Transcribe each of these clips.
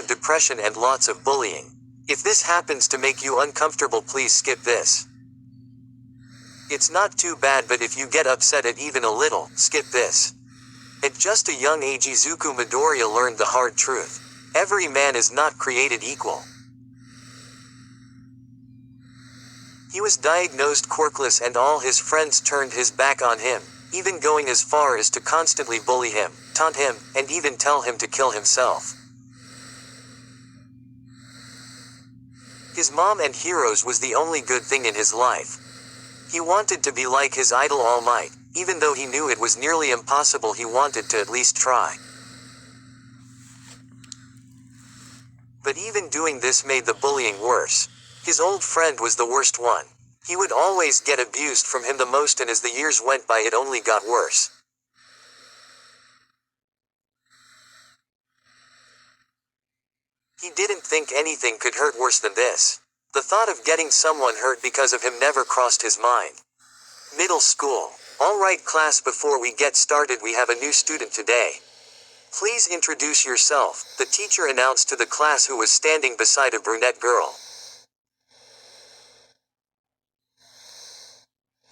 depression and lots of bullying. If this happens to make you uncomfortable, please skip this. It's not too bad, but if you get upset at even a little, skip this. At just a young age, Izuku Midoriya learned the hard truth. Every man is not created equal. He was diagnosed quirkless and all his friends turned his back on him, even going as far as to constantly bully him, taunt him, and even tell him to kill himself. His mom and Heroes was the only good thing in his life. He wanted to be like his idol All Might, even though he knew it was nearly impossible. He wanted to at least try. But even doing this made the bullying worse. His old friend was the worst one. He would always get abused from him the most, and as the years went by it only got worse. He didn't think anything could hurt worse than this. The thought of getting someone hurt because of him never crossed his mind. Middle school. Alright class, before we get started we have a new student today. Please introduce yourself, the teacher announced to the class, who was standing beside a brunette girl.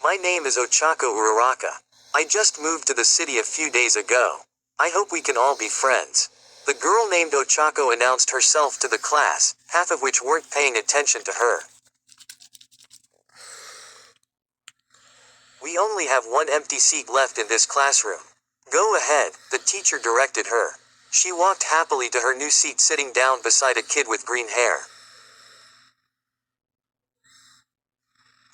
My name is Ochako Uraraka. I just moved to the city a few days ago. I hope we can all be friends. The girl named Ochako announced herself to the class, half of which weren't paying attention to her. We only have one empty seat left in this classroom. Go ahead, the teacher directed her. She walked happily to her new seat, sitting down beside a kid with green hair.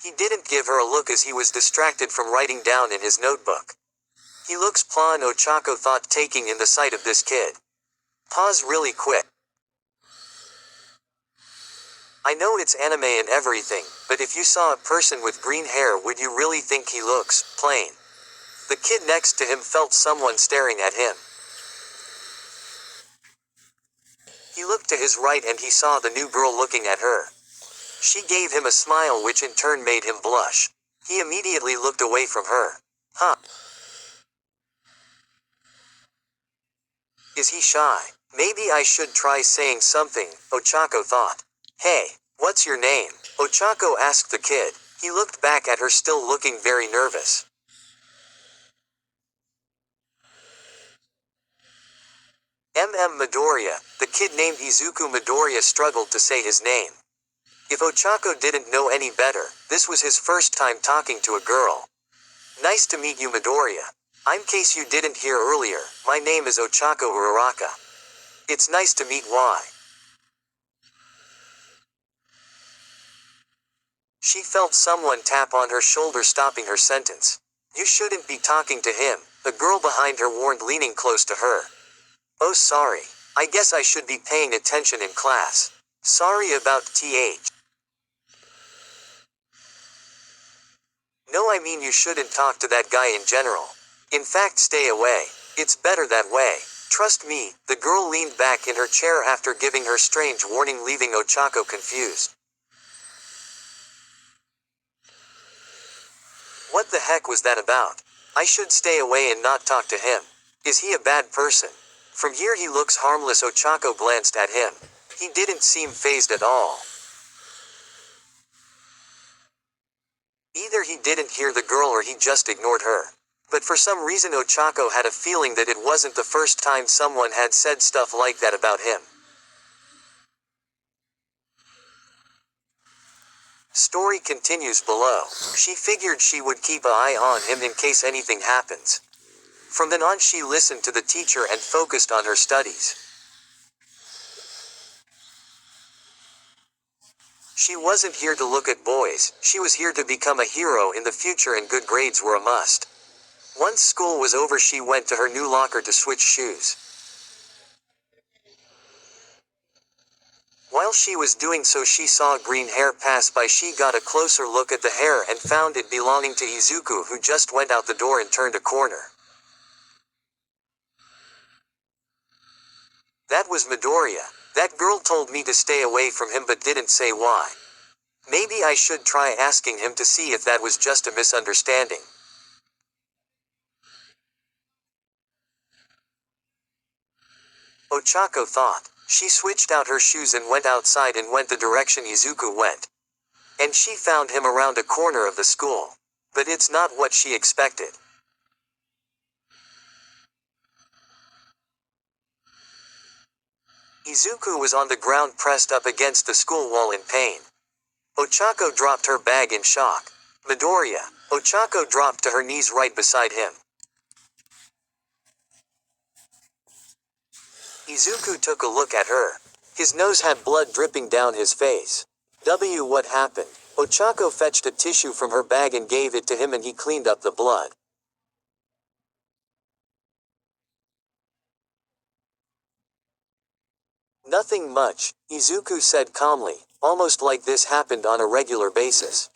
He didn't give her a look as he was distracted from writing down in his notebook. He looks plain, Ochako thought, taking in the sight of this kid. Pause really quick. I know it's anime and everything, but if you saw a person with green hair, would you really think he looks plain? The kid next to him felt someone staring at him. He looked to his right and he saw the new girl looking at her. She gave him a smile which in turn made him blush. He immediately looked away from her. Huh? Is he shy? Maybe I should try saying something, Ochako thought. Hey, what's your name? Ochako asked the kid. He looked back at her, still looking very nervous. Midoriya, the kid named Izuku Midoriya struggled to say his name. If Ochako didn't know any better, this was his first time talking to a girl. Nice to meet you, Midoriya. In case you didn't hear earlier, my name is Ochako Uraraka. It's nice to meet Y. She felt someone tap on her shoulder, stopping her sentence. You shouldn't be talking to him, the girl behind her warned, leaning close to her. Oh, sorry. I guess I should be paying attention in class. Sorry about th. No, I mean you shouldn't talk to that guy in general. In fact, stay away. It's better that way. Trust me. The girl leaned back in her chair after giving her strange warning, leaving Ochako confused. What the heck was that about? I should stay away and not talk to him. Is he a bad person? From here he looks harmless. Ochako glanced at him. He didn't seem fazed at all. Either he didn't hear the girl or he just ignored her. But for some reason Ochako had a feeling that it wasn't the first time someone had said stuff like that about him. Story continues below. She figured she would keep an eye on him in case anything happens. From then on she listened to the teacher and focused on her studies. She wasn't here to look at boys, she was here to become a hero in the future, and good grades were a must. Once school was over she went to her new locker to switch shoes. While she was doing so she saw green hair pass by. She got a closer look at the hair and found it belonging to Izuku, who just went out the door and turned a corner. That was Midoriya. That girl told me to stay away from him but didn't say why. Maybe I should try asking him to see if that was just a misunderstanding. Ochako thought. She switched out her shoes and went outside and went the direction Izuku went. And she found him around a corner of the school. But it's not what she expected. Izuku was on the ground pressed up against the school wall in pain. Ochako dropped her bag in shock. Midoriya. Ochako dropped to her knees right beside him. Izuku took a look at her. His nose had blood dripping down his face. What happened? Ochako fetched a tissue from her bag and gave it to him and he cleaned up the blood. Nothing much, Izuku said calmly, almost like this happened on a regular basis.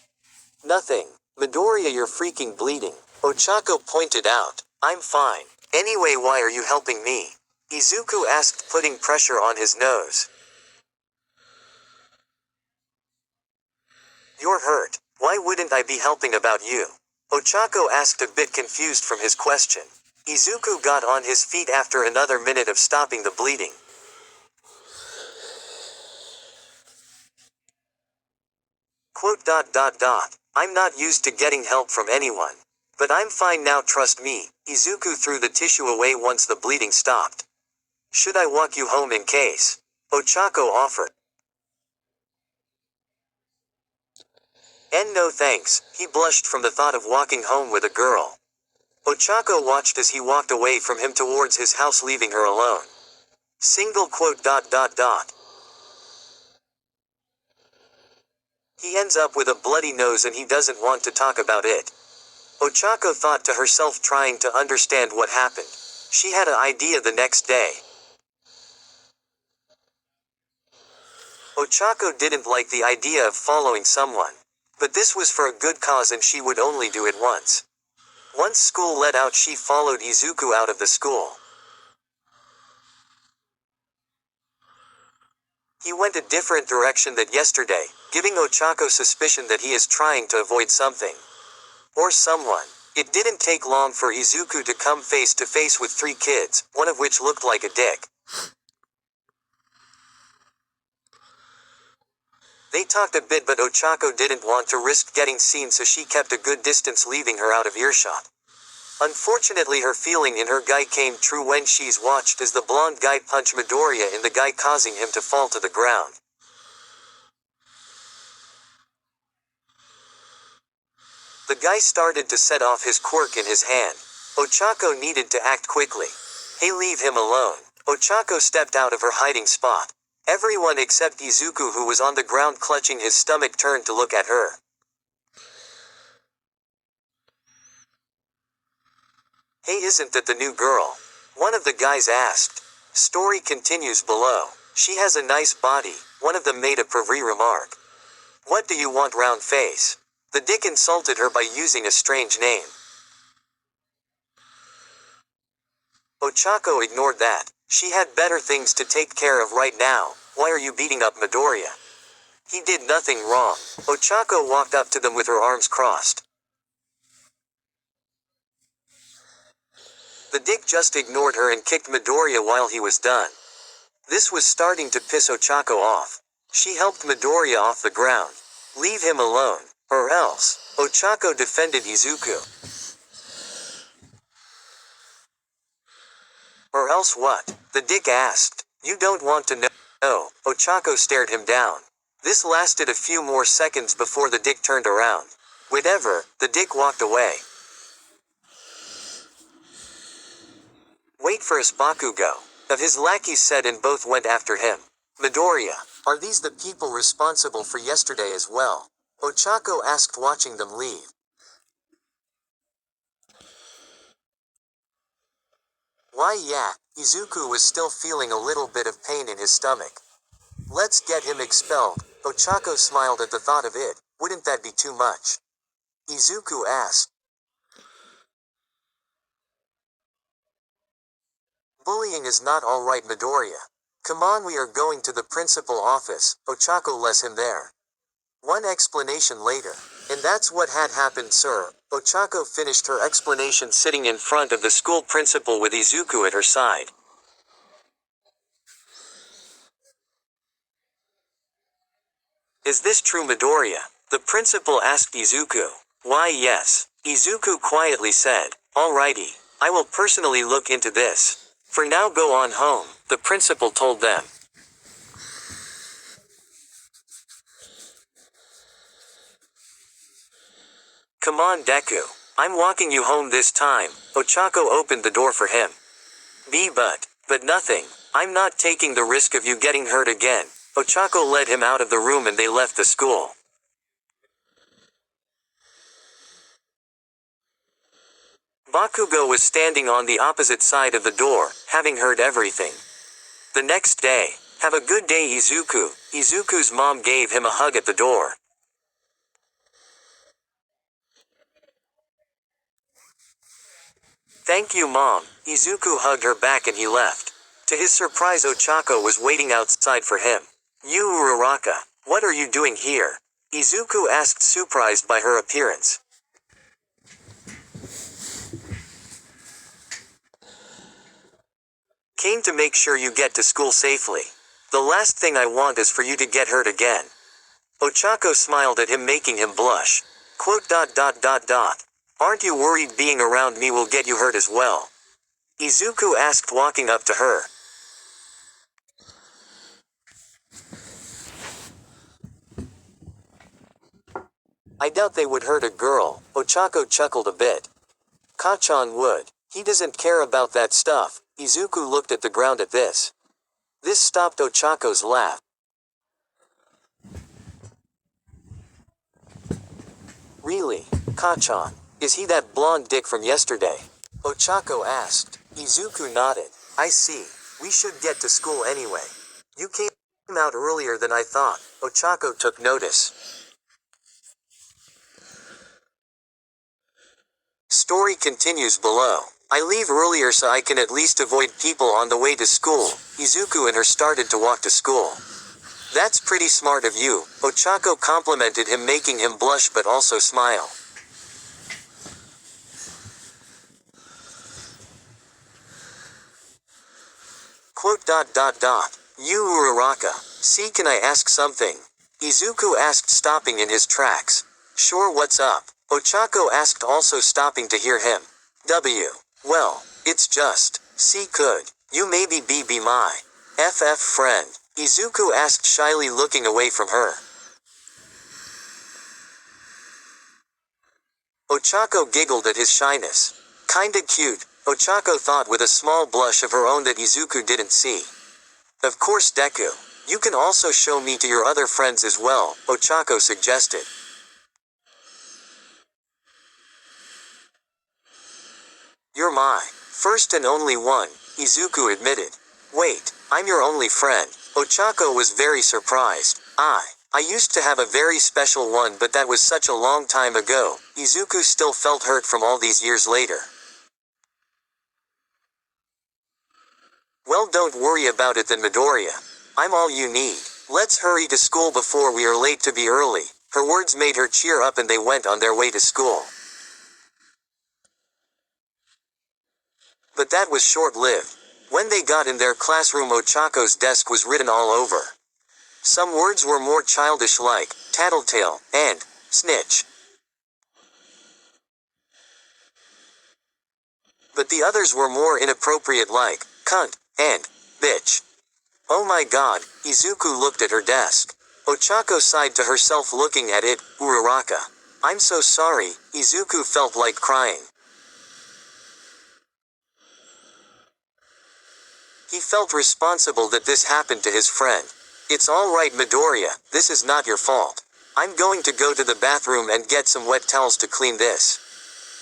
Nothing. Midoriya, you're freaking bleeding. Ochako pointed out. I'm fine. Anyway, why are you helping me? Izuku asked, putting pressure on his nose. You're hurt. Why wouldn't I be helping about you? Ochako asked, a bit confused from his question. Izuku got on his feet after another minute of stopping the bleeding. I'm not used to getting help from anyone. But I'm fine now, trust me. Izuku threw the tissue away once the bleeding stopped. Should I walk you home in case? Ochako offered. And no thanks, he blushed from the thought of walking home with a girl. Ochako watched as he walked away from him towards his house, leaving her alone. He ends up with a bloody nose and he doesn't want to talk about it. Ochako thought to herself, trying to understand what happened. She had an idea the next day. Ochako didn't like the idea of following someone. But this was for a good cause and she would only do it once. Once school let out, she followed Izuku out of the school. He went a different direction than yesterday, giving Ochako suspicion that he is trying to avoid something. Or someone. It didn't take long for Izuku to come face to face with 3 kids, one of which looked like a dick. They talked a bit, but Ochako didn't want to risk getting seen, so she kept a good distance, leaving her out of earshot. Unfortunately, her feeling in her guy came true when she's watched as the blonde guy punched Midoriya in the guy, causing him to fall to the ground. The guy started to set off his quirk in his hand. Ochako needed to act quickly. Hey, leave him alone. Ochako stepped out of her hiding spot. Everyone except Izuku, who was on the ground clutching his stomach, turned to look at her. Hey, isn't that the new girl? One of the guys asked. Story continues below. She has a nice body, one of them made a pervy remark. What do you want, round face? The dick insulted her by using a strange name. Ochako ignored that. She had better things to take care of right now. Why are you beating up Midoriya? He did nothing wrong. Ochako walked up to them with her arms crossed. The dick just ignored her and kicked Midoriya while he was done. This was starting to piss Ochako off. She helped Midoriya off the ground. Leave him alone, or else. Ochako defended Izuku. Or else what? The dick asked. You don't want to know? No. Ochako stared him down. This lasted a few more seconds before the dick turned around. Whatever, the dick walked away. Wait for us, Bakugo. Of his lackeys said, and both went after him. Midoriya, are these the people responsible for yesterday as well? Ochako asked, watching them leave. Why, yeah, Izuku was still feeling a little bit of pain in his stomach. Let's get him expelled. Ochako smiled at the thought of it. Wouldn't that be too much? Izuku asked. Bullying is not alright, Midoriya. Come on, we are going to the principal office. Ochako lets him there. One explanation later. And that's what had happened, sir. Ochako finished her explanation sitting in front of the school principal with Izuku at her side. Is this true, Midoriya? The principal asked Izuku. Why, yes. Izuku quietly said. Alrighty. I will personally look into this. For now, go on home, the principal told them. Come on, Deku. I'm walking you home this time. Ochako opened the door for him. But nothing. I'm not taking the risk of you getting hurt again. Ochako led him out of the room and they left the school. Bakugo was standing on the opposite side of the door, having heard everything. The next day. Have a good day, Izuku. Izuku's mom gave him a hug at the door. Thank you, Mom. Izuku hugged her back and he left. To his surprise, Ochako was waiting outside for him. You, Uraraka, what are you doing here? Izuku asked, surprised by her appearance. Came to make sure you get to school safely. The last thing I want is for you to get hurt again. Ochako smiled at him, making him blush. Quote. Aren't you worried being around me will get you hurt as well? Izuku asked, walking up to her. I doubt they would hurt a girl. Ochako chuckled a bit. Kachan would. He doesn't care about that stuff. Izuku looked at the ground at this. This stopped Ochako's laugh. Really? Kachan? Is he that blonde dick from yesterday? Ochako asked. Izuku nodded. I see. We should get to school anyway. You came out earlier than I thought. Ochako took notice. Story continues below. I leave earlier so I can at least avoid people on the way to school. Izuku and her started to walk to school. That's pretty smart of you, Ochako complimented him, making him blush but also smile. Quote. You, Uraraka. See, can I ask something? Izuku asked, stopping in his tracks. Sure, what's up? Ochako asked, also stopping to hear him. Well, it's just, could you maybe be my FF friend? Izuku asked shyly, looking away from her. Ochako giggled at his shyness. Kinda cute, Ochako thought with a small blush of her own that Izuku didn't see. Of course, Deku. You can also show me to your other friends as well, Ochako suggested. You're my first and only one, Izuku admitted. Wait, I'm your only friend. Ochako was very surprised. I used to have a very special one, but that was such a long time ago. Izuku still felt hurt from all these years later. Well, don't worry about it then, Midoriya. I'm all you need. Let's hurry to school before we are late to be early. Her words made her cheer up and they went on their way to school. But that was short-lived. When they got in their classroom, Ochako's desk was written all over. Some words were more childish, like tattletale and snitch. But the others were more inappropriate, like cunt and bitch. Oh my god, Izuku looked at her desk. Ochako sighed to herself, looking at it. Uraraka. I'm so sorry. Izuku felt like crying. He felt responsible that this happened to his friend. It's alright, Midoriya, this is not your fault. I'm going to go to the bathroom and get some wet towels to clean this.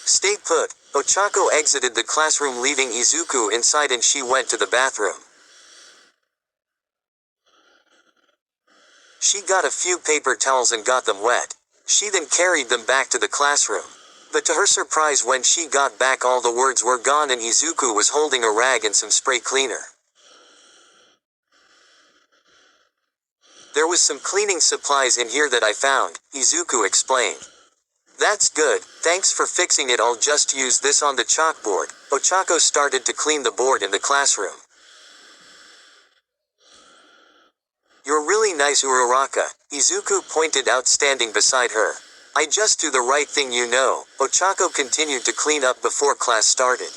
Stay put. Ochako exited the classroom, leaving Izuku inside, and she went to the bathroom. She got a few paper towels and got them wet. She then carried them back to the classroom. But to her surprise, when she got back, all the words were gone and Izuku was holding a rag and some spray cleaner. There was some cleaning supplies in here that I found, Izuku explained. That's good, thanks for fixing it. I'll just use this on the chalkboard. Ochako started to clean the board in the classroom. You're really nice uraraka, Izuku pointed out standing beside her. I just do the right thing, you know. Ochako continued to clean up before class started.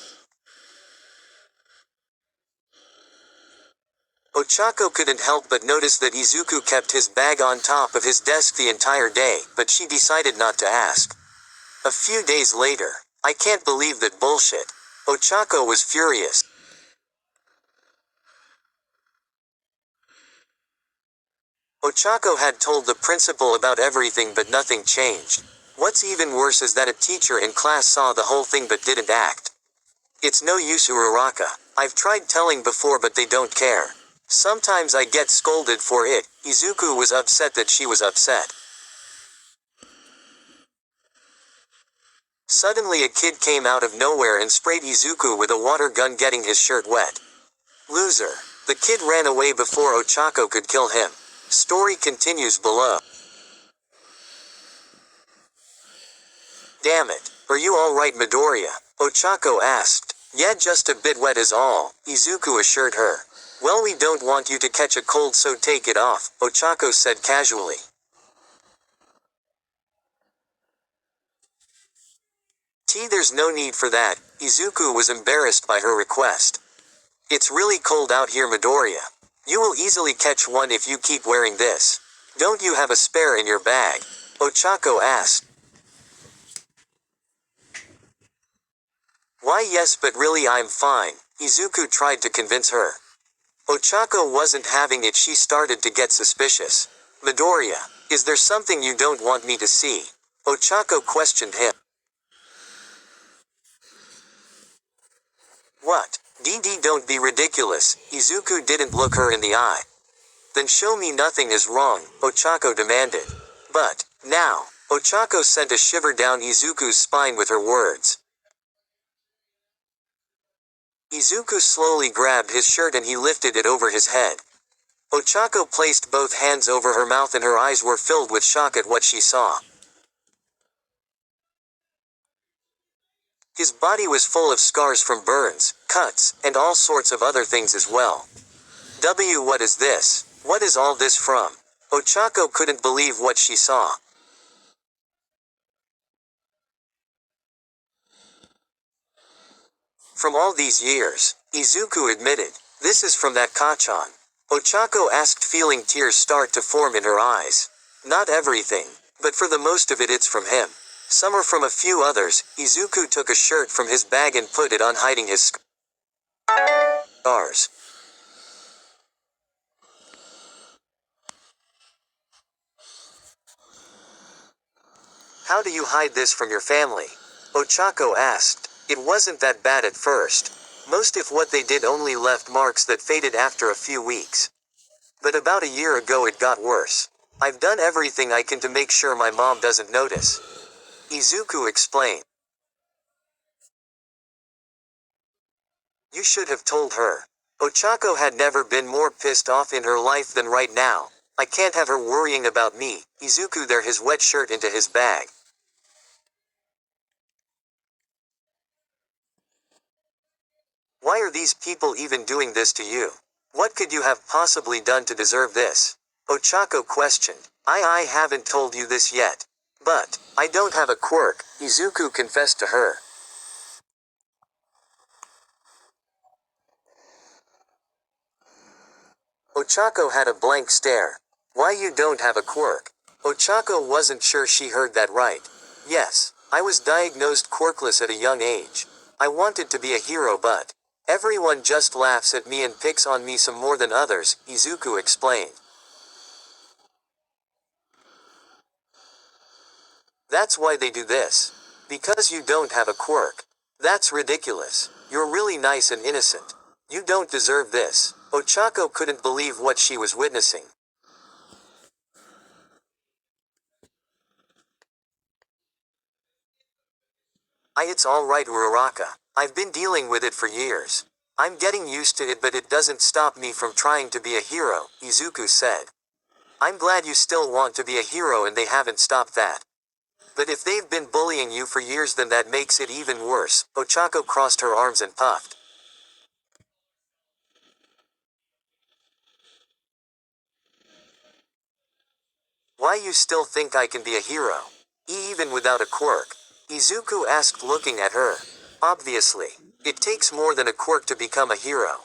Ochako couldn't help but notice that Izuku kept his bag on top of his desk the entire day, but she decided not to ask. A few days later. I can't believe that bullshit. Ochako was furious. Ochako had told the principal about everything but nothing changed. What's even worse is that a teacher in class saw the whole thing but didn't act. It's no use, uraraka. I've tried telling before but they don't care. Sometimes I get scolded for it. Izuku was upset that she was upset. Suddenly a kid came out of nowhere and sprayed Izuku with a water gun, getting his shirt wet. Loser. The kid ran away before Ochako could kill him. Story continues below. Damn it. Are you alright, Midoriya? Ochako asked. Yeah, just a bit wet is all, Izuku assured her. Well, we don't want you to catch a cold, so take it off, Ochako said casually. There's no need for that. Izuku was embarrassed by her request. It's really cold out here, Midoriya. You will easily catch one if you keep wearing this. Don't you have a spare in your bag? Ochako asked. Why yes, but really I'm fine, Izuku tried to convince her. Ochako wasn't having it. She started to get suspicious. Midoriya, is there something you don't want me to see? Ochako questioned him. What? DD, don't be ridiculous. Izuku didn't look her in the eye. Then show me nothing is wrong, Ochako demanded. But, now, Ochako sent a shiver down Izuku's spine with her words. Izuku slowly grabbed his shirt and he lifted it over his head. Ochako placed both hands over her mouth and her eyes were filled with shock at what she saw. His body was full of scars from burns, cuts, and all sorts of other things as well. What is this? What is all this from? Ochako couldn't believe what she saw. From all these years, Izuku admitted, this is from that Kachan. Ochako asked, feeling tears start to form in her eyes. Not everything, but for the most of it it's from him. Some are from a few others. Izuku took a shirt from his bag and put it on, hiding his scars. How do you hide this from your family? Ochako asked. It wasn't that bad at first. Most of what they did only left marks that faded after a few weeks. But about a year ago it got worse. I've done everything I can to make sure my mom doesn't notice. Izuku explained. You should have told her. Ochako had never been more pissed off in her life than right now. I can't have her worrying about me. Izuku threw his wet shirt into his bag. Why are these people even doing this to you? What could you have possibly done to deserve this? Ochako questioned. I haven't told you this yet. But, I don't have a quirk, Izuku confessed to her. Ochako had a blank stare. Why you don't have a quirk? Ochako wasn't sure she heard that right. Yes, I was diagnosed quirkless at a young age. I wanted to be a hero but everyone just laughs at me and picks on me some more than others, Izuku explained. That's why they do this. Because you don't have a quirk. That's ridiculous. You're really nice and innocent. You don't deserve this. Ochako couldn't believe what she was witnessing. It's alright, Uraraka. I've been dealing with it for years. I'm getting used to it, but it doesn't stop me from trying to be a hero, Izuku said. I'm glad you still want to be a hero and they haven't stopped that. But if they've been bullying you for years, then that makes it even worse. Ochako crossed her arms and puffed. Why you still think I can be a hero? Even without a quirk? Izuku asked, looking at her. Obviously. It takes more than a quirk to become a hero.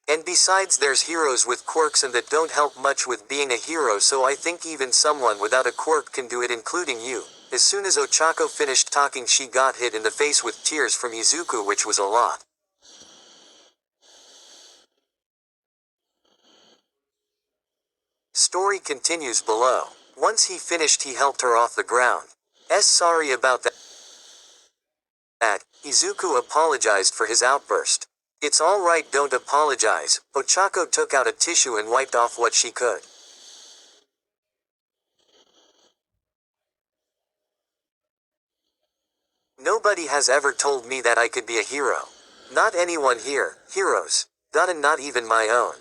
And besides, there's heroes with quirks and that don't help much with being a hero, so I think even someone without a quirk can do it, including you. As soon as Ochako finished talking, she got hit in the face with tears from Izuku, which was a lot. Story continues below. Once he finished, he helped her off the ground. Sorry about that. Izuku apologized for his outburst. It's alright, don't apologize. Ochako took out a tissue and wiped off what she could. Nobody has ever told me that I could be a hero. Not anyone here, heroes. And not even my own.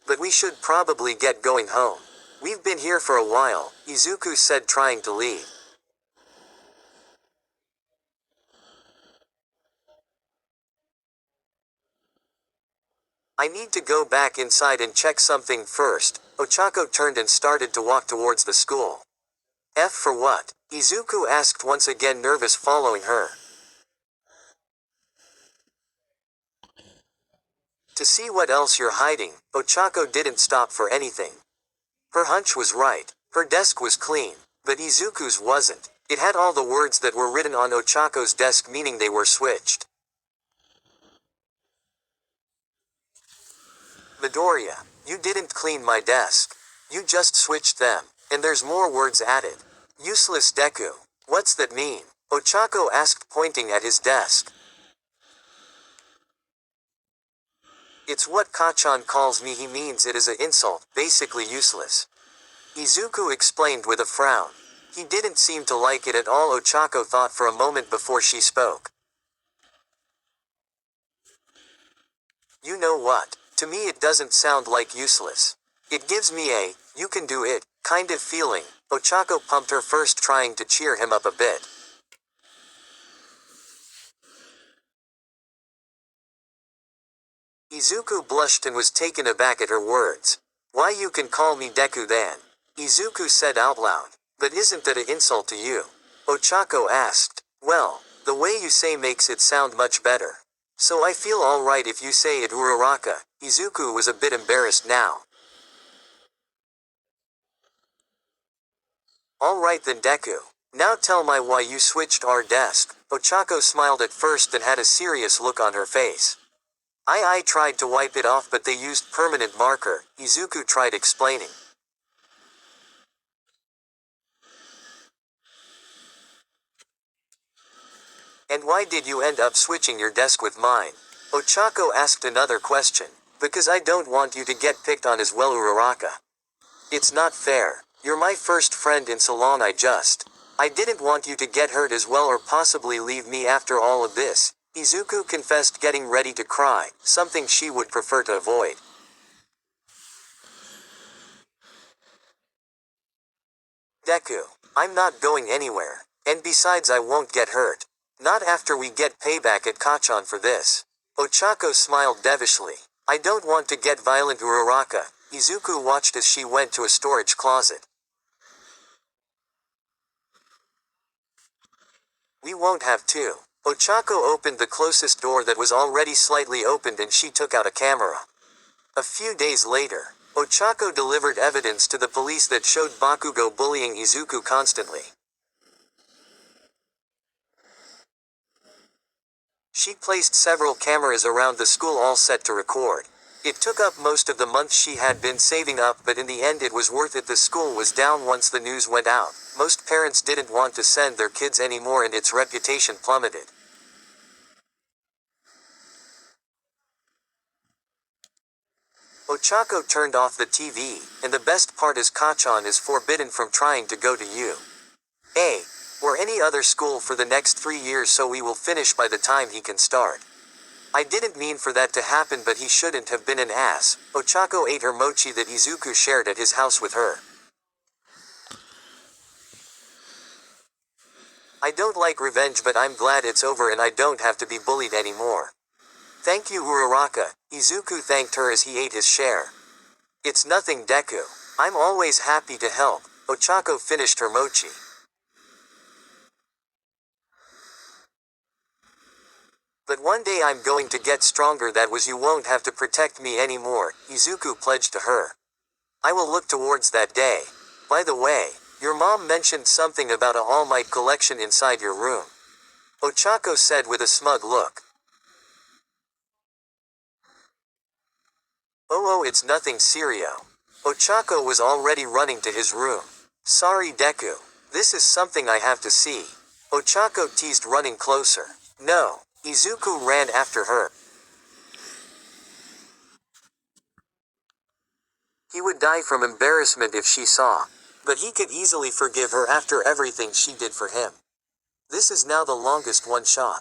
But we should probably get going home. We've been here for a while, Izuku said, trying to leave. I need to go back inside and check something first. Ochako turned and started to walk towards the school. F for what? Izuku asked, once again nervous, following her. To see what else you're hiding. Ochako didn't stop for anything. Her hunch was right. Her desk was clean. But Izuku's wasn't. It had all the words that were written on Ochako's desk, meaning they were switched. Midoriya, you didn't clean my desk. You just switched them. And there's more words added. Useless deku. What's that mean? Ochako asked, pointing at his desk. It's what Kachan calls me. He means it as an insult, basically useless. Izuku explained with a frown. He didn't seem to like it at all. Ochako thought for a moment before she spoke. You know what? To me it doesn't sound like useless. It gives me a, you can do it, kind of feeling. Ochako pumped her first, trying to cheer him up a bit. Izuku blushed and was taken aback at her words. Why, you can call me Deku then? Izuku said out loud. But isn't that an insult to you? Ochako asked. Well, the way you say makes it sound much better. So I feel alright if you say it, uraraka. Izuku was a bit embarrassed now. Alright then, Deku. Now tell me why you switched our desk. Ochako smiled at first, then had a serious look on her face. I tried to wipe it off, but they used permanent marker, Izuku tried explaining. And why did you end up switching your desk with mine? Ochako asked another question. Because I don't want you to get picked on as well, uraraka. It's not fair. You're my first friend in so long. I didn't want you to get hurt as well, or possibly leave me after all of this. Izuku confessed, getting ready to cry, something she would prefer to avoid. Deku, I'm not going anywhere. And besides, I won't get hurt. Not after we get payback at Kachan for this. Ochako smiled devishly. I don't want to get violent, uraraka. Izuku watched as she went to a storage closet. We won't have to. Ochako opened the closest door that was already slightly opened, and she took out a camera. A few days later, Ochako delivered evidence to the police that showed Bakugo bullying Izuku constantly. She placed several cameras around the school, all set to record. It took up most of the month she had been saving up, but in the end it was worth it. The school was down once the news went out. Most parents didn't want to send their kids anymore, and its reputation plummeted. Ochako turned off the TV, and the best part is Kachan is forbidden from trying to go to UA or any other school for the next 3 years, so we will finish by the time he can start. I didn't mean for that to happen, but he shouldn't have been an ass. Ochako ate her mochi that Izuku shared at his house with her. I don't like revenge, but I'm glad it's over and I don't have to be bullied anymore. Thank you, uraraka. Izuku thanked her as he ate his share. It's nothing, Deku. I'm always happy to help. Ochako finished her mochi. But one day I'm going to get stronger, that was, you won't have to protect me anymore, Izuku pledged to her. I will look towards that day. By the way, your mom mentioned something about a All Might collection inside your room. Ochako said with a smug look. Oh, it's nothing serio. Ochako was already running to his room. Sorry Deku. This is something I have to see. Ochako teased, running closer. No. Izuku ran after her. He would die from embarrassment if she saw. But he could easily forgive her after everything she did for him. This is now the longest one shot.